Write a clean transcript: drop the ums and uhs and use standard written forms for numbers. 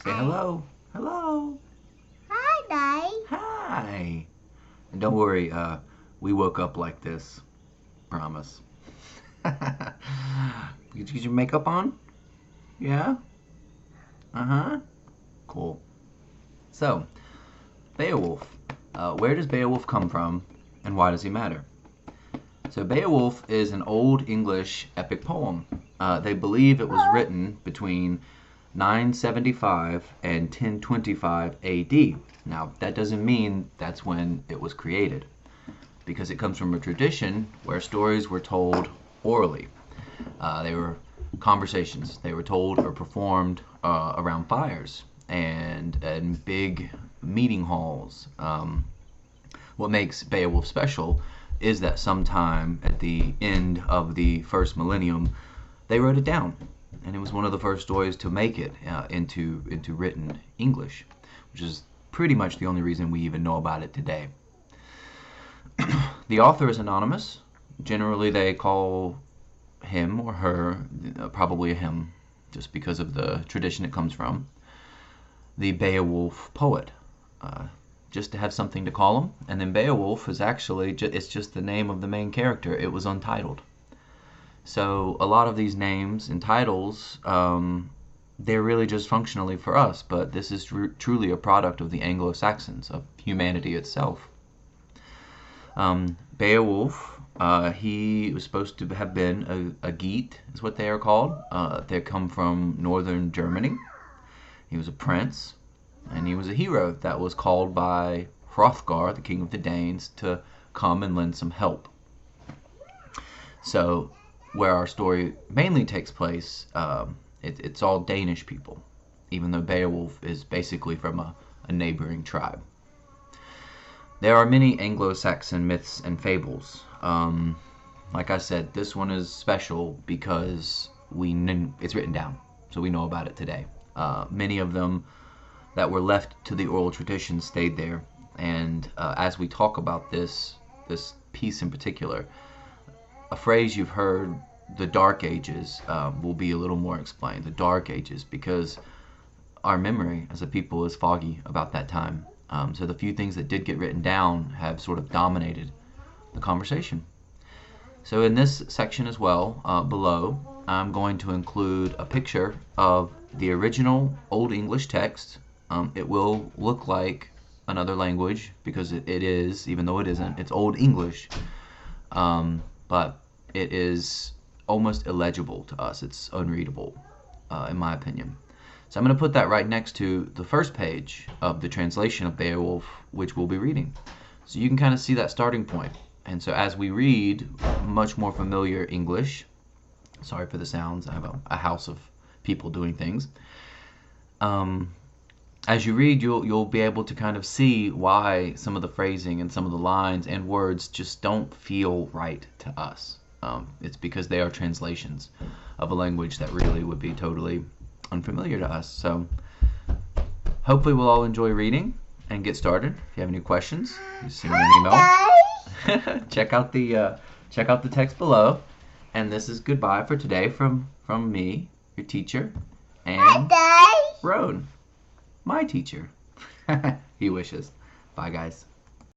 Say hello. Hello. Hi, Daddy. Hi. And don't worry, we woke up like this. Promise. Did you get your makeup on? Yeah? Uh-huh. Cool. So, Beowulf. Where does Beowulf come from, and why does he matter? So Beowulf is an Old English epic poem. They believe it was written between 975 and 1025 AD. Now, that doesn't mean that's when it was created, because it comes from a tradition where stories were told orally. They were conversations. They were told or performed around fires and in big meeting halls. What makes Beowulf special is that sometime at the end of the first millennium, they wrote it down, and it was one of the first stories to make it into written English, which is pretty much the only reason we even know about it today. The author is anonymous. Generally, they call him or her, probably a him, just because of the tradition it comes from, the Beowulf poet, just to have something to call him. And then Beowulf is actually, it's just the name of the main character. It was untitled. So a lot of these names and titles, they're really just functionally for us, but this is truly a product of the Anglo-Saxons, of humanity itself. Beowulf, he was supposed to have been a Geat, is what they are called. They come from northern Germany. He was a prince, and he was a hero that was called by Hrothgar, the king of the Danes, to come and lend some help. So, where our story mainly takes place, it's all Danish people, even though Beowulf is basically from a neighboring tribe. There are many Anglo-Saxon myths and fables. Like I said, this one is special because it's written down, so we know about it today. Many of them that were left to the oral tradition stayed there, and as we talk about this piece in particular, a phrase you've heard, the Dark Ages, will be a little more explained. The Dark Ages, because our memory as a people is foggy about that time. So the few things that did get written down have sort of dominated the conversation. So in this section as well, below, I'm going to include a picture of the original Old English text. It will look like another language because it is, even though it isn't, it's Old English. But it is almost illegible to us. It's unreadable, in my opinion. So I'm going to put that right next to the first page of the translation of Beowulf, which we'll be reading. So you can kind of see that starting point. And so as we read much more familiar English, sorry for the sounds, I have a house of people doing things. As you read, you'll be able to kind of see why some of the phrasing and some of the lines and words just don't feel right to us. It's because they are translations of a language that really would be totally unfamiliar to us. So hopefully we'll all enjoy reading and get started. If you have any questions, you send me an email. check out the text below. And this is goodbye for today from me, your teacher, and Roan, my teacher. He wishes. Bye, guys.